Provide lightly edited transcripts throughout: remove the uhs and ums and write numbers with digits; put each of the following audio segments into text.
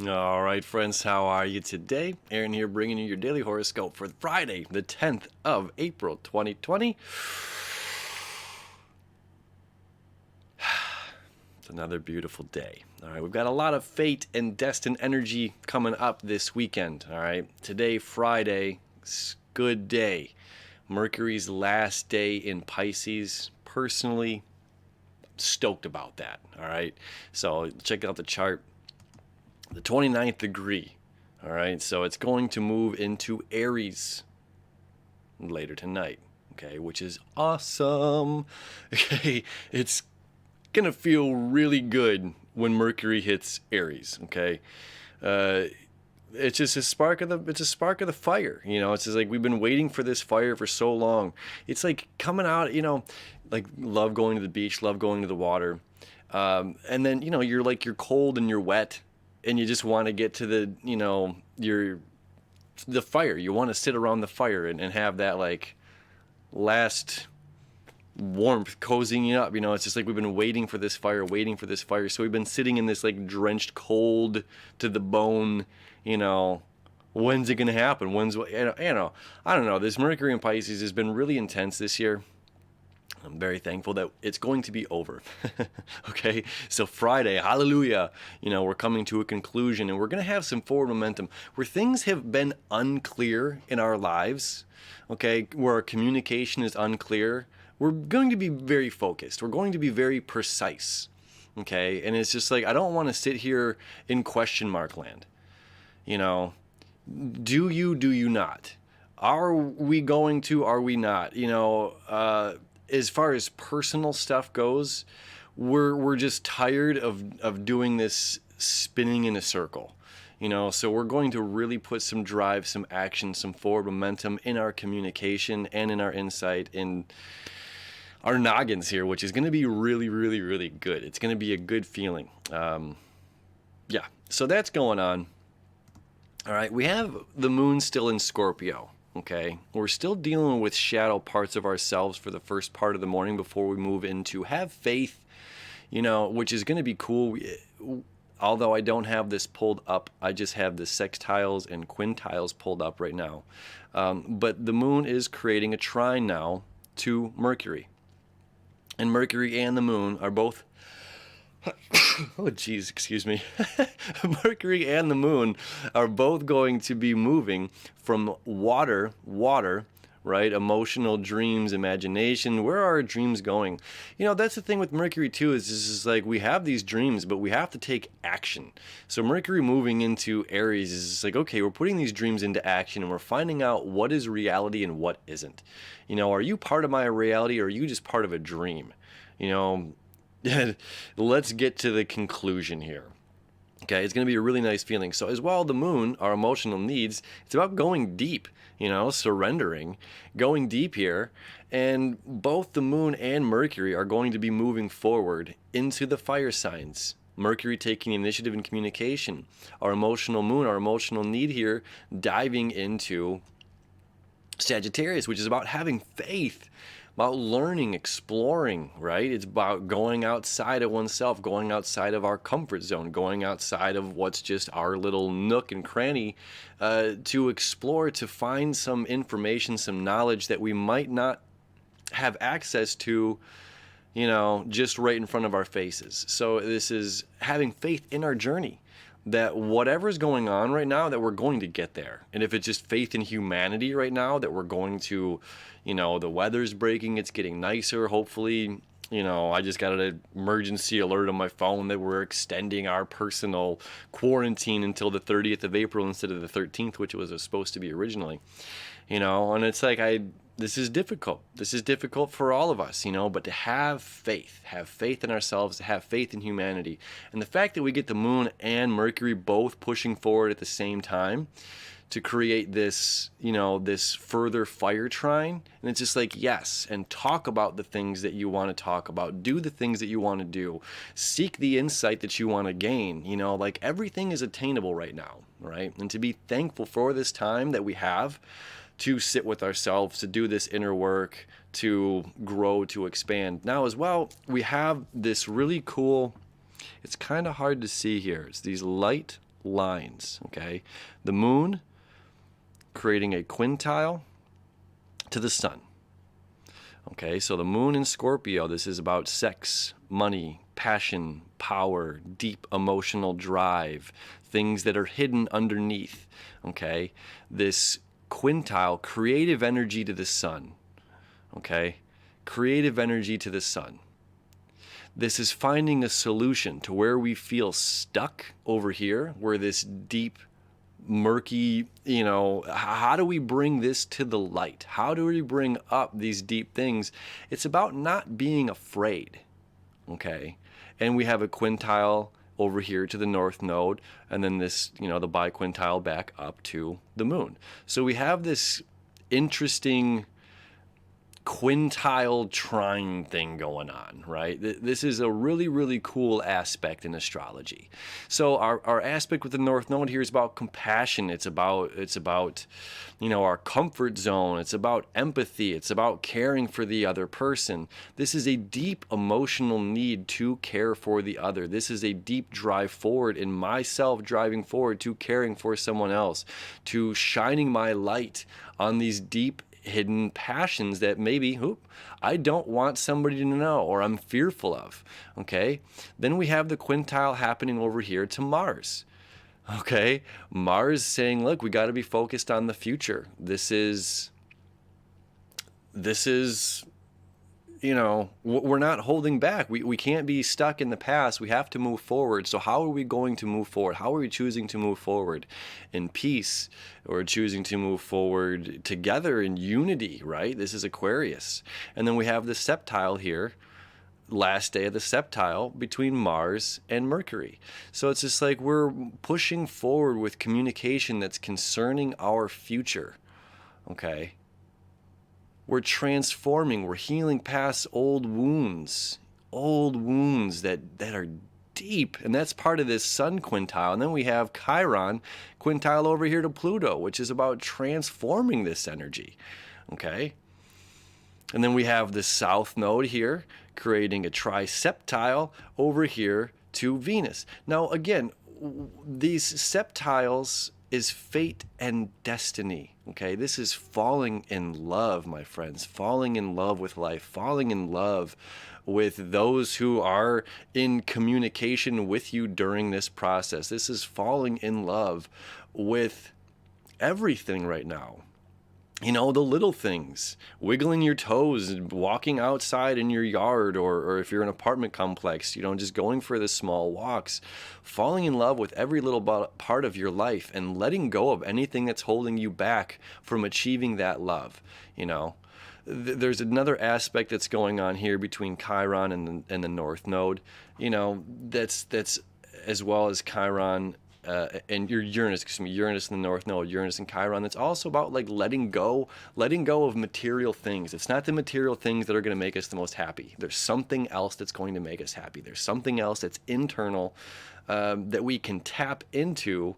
All right, friends, how are you today? Aaron here bringing you your daily horoscope for Friday, the 10th of April, 2020. It's another beautiful day. All right, we've got a lot of fate and destined energy coming up this weekend. All right, today, Friday, good day. Mercury's last day in Pisces. Personally, stoked about that. All right, so check out the chart. The 29th degree. All right, so it's going to move into Aries later tonight, okay, which is awesome. Okay, it's gonna feel really good when Mercury hits Aries. Okay, it's just a spark of the fire. It's just like we've been waiting for this fire for so long. It's like coming out. Like love going to the beach, love going to the water, and then you're cold and you're wet and you just want to get to the fire. You want to sit around the fire and have that like last warmth cozying you up. It's just like we've been waiting for this fire. So we've been sitting in this like drenched cold to the bone. When's it gonna happen? I don't know. This Mercury in Pisces has been really intense this year. I'm very thankful that it's going to be over. Okay, so Friday, hallelujah, we're coming to a conclusion and we're going to have some forward momentum where things have been unclear in our lives, okay, where our communication is unclear. We're going to be very focused. We're going to be very precise, okay, and it's just like I don't want to sit here in question mark land. Do you not? Are we going to, are we not? As far as personal stuff goes, we're just tired of doing this spinning in a circle. So we're going to really put some drive, some action, some forward momentum in our communication and in our insight, in our noggins here, which is going to be really, really, really good. It's going to be a good feeling. Yeah, so that's going on. All right, we have the moon still in Scorpio. Okay, we're still dealing with shadow parts of ourselves for the first part of the morning before we move into have faith, which is going to be cool. Although I don't have this pulled up, I just have the sextiles and quintiles pulled up right now. But the moon is creating a trine now to Mercury. And Mercury and the moon are both oh geez, excuse me. Mercury and the moon are both going to be moving from water, right? Emotional dreams, imagination. Where are our dreams going? That's the thing with Mercury too, is like we have these dreams, but we have to take action. So Mercury moving into Aries is like, okay, we're putting these dreams into action and we're finding out what is reality and what isn't. Are you part of my reality or are you just part of a dream? Let's get to the conclusion here. Okay, it's going to be a really nice feeling. So as well, the moon, our emotional needs, it's about going deep, surrendering, going deep here. And both the moon and Mercury are going to be moving forward into the fire signs. Mercury taking initiative in communication. Our emotional moon, our emotional need here, diving into Sagittarius, which is about having faith, about learning, exploring, right? It's about going outside of oneself, going outside of our comfort zone, going outside of what's just our little nook and cranny to explore, to find some information, some knowledge that we might not have access to, just right in front of our faces. So this is having faith in our journey, that whatever's going on right now, that we're going to get there. And if it's just faith in humanity right now, that we're going to, the weather's breaking, it's getting nicer, hopefully. I just got an emergency alert on my phone that we're extending our personal quarantine until the 30th of April instead of the 13th, which it was supposed to be originally. And it's like this is difficult. This is difficult for all of us, but to have faith in ourselves, to have faith in humanity. And the fact that we get the moon and Mercury both pushing forward at the same time to create this, this further fire trine. And it's just like, yes, and talk about the things that you want to talk about. Do the things that you want to do. Seek the insight that you want to gain. Like everything is attainable right now, right? And to be thankful for this time that we have to sit with ourselves, to do this inner work, to grow, to expand. Now as well, we have this really cool, it's kind of hard to see here. It's these light lines, okay? The moon creating a quintile to the sun. Okay, so the moon in Scorpio, this is about sex, money, passion, power, deep emotional drive, things that are hidden underneath. Okay, this quintile, creative energy to the sun. Okay, creative energy to the sun. This is finding a solution to where we feel stuck over here, where this deep, murky, how do we bring this to the light? How do we bring up these deep things? It's about not being afraid, okay? And we have a quintile over here to the north node, and then this, the biquintile back up to the moon. So we have this interesting quintile trine thing going on, right? This is a really, really cool aspect in astrology. So our aspect with the North Node here is about compassion. It's about our comfort zone. It's about empathy. It's about caring for the other person. This is a deep emotional need to care for the other. This is a deep drive forward in myself, driving forward to caring for someone else, to shining my light on these deep hidden passions that maybe I don't want somebody to know, or I'm fearful of. Okay, then we have the quintile happening over here to Mars. Okay, Mars saying, look, we got to be focused on the future. This is we're not holding back. We can't be stuck in the past. We have to move forward. So how are we going to move forward? How are we choosing to move forward? In peace, or choosing to move forward together in unity, right? This is Aquarius. And then we have the septile here, last day of the septile between Mars and Mercury. So it's just like we're pushing forward with communication that's concerning our future, okay? We're transforming, we're healing past old wounds that are deep. And that's part of this sun quintile. And then we have Chiron quintile over here to Pluto, which is about transforming this energy. Okay? And then we have the south node here, creating a triseptile over here to Venus. Now, again, these septiles is fate and destiny. Okay, this is falling in love, my friends, falling in love with life, falling in love with those who are in communication with you during this process. This is falling in love with everything right now. The little things, wiggling your toes, walking outside in your yard, or if you're in an apartment complex, just going for the small walks, falling in love with every little part of your life and letting go of anything that's holding you back from achieving that love. There's another aspect that's going on here between Chiron and the North Node, that's as well as Chiron and your Uranus and the North Node, Uranus and Chiron. That's also about like letting go of material things. It's not the material things that are going to make us the most happy. There's something else that's going to make us happy. There's something else that's internal that we can tap into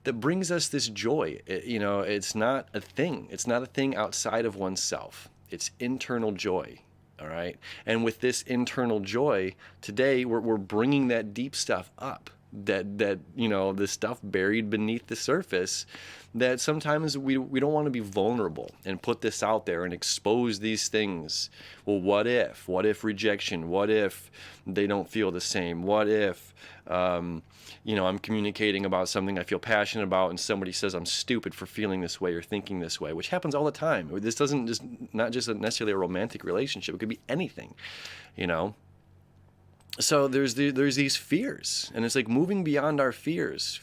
that brings us this joy. It's not a thing. It's not a thing outside of oneself. It's internal joy. All right. And with this internal joy, today we're bringing that deep stuff up. That the stuff buried beneath the surface, that sometimes we don't want to be vulnerable and put this out there and expose these things. Well, what if rejection? What if they don't feel the same? What if I'm communicating about something I feel passionate about and somebody says I'm stupid for feeling this way or thinking this way, which happens all the time. This doesn't just not just necessarily a romantic relationship. It could be anything, So there's these fears, and it's like moving beyond our fears,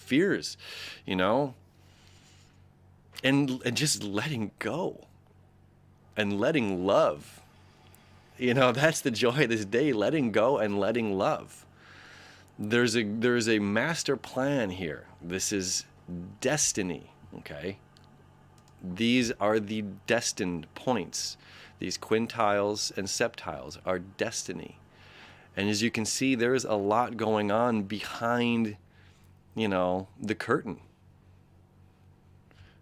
and just letting go and letting love. That's the joy of this day, letting go and letting love. There's a master plan here. This is destiny, okay? These are the destined points. These quintiles and septiles are destiny. And as you can see, there's a lot going on behind, the curtain.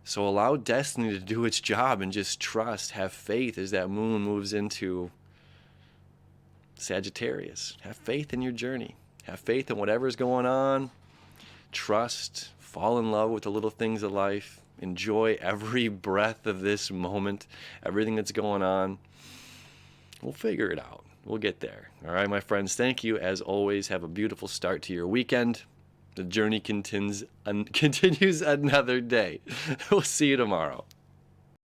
So allow destiny to do its job and just trust, have faith as that moon moves into Sagittarius. Have faith in your journey. Have faith in whatever's going on. trust, fall in love with the little things of life, enjoy every breath of this moment, everything that's going on. We'll figure it out. We'll get there. All right, my friends, thank you as always. Have a beautiful start to your weekend. The journey continues another day. We'll see you tomorrow.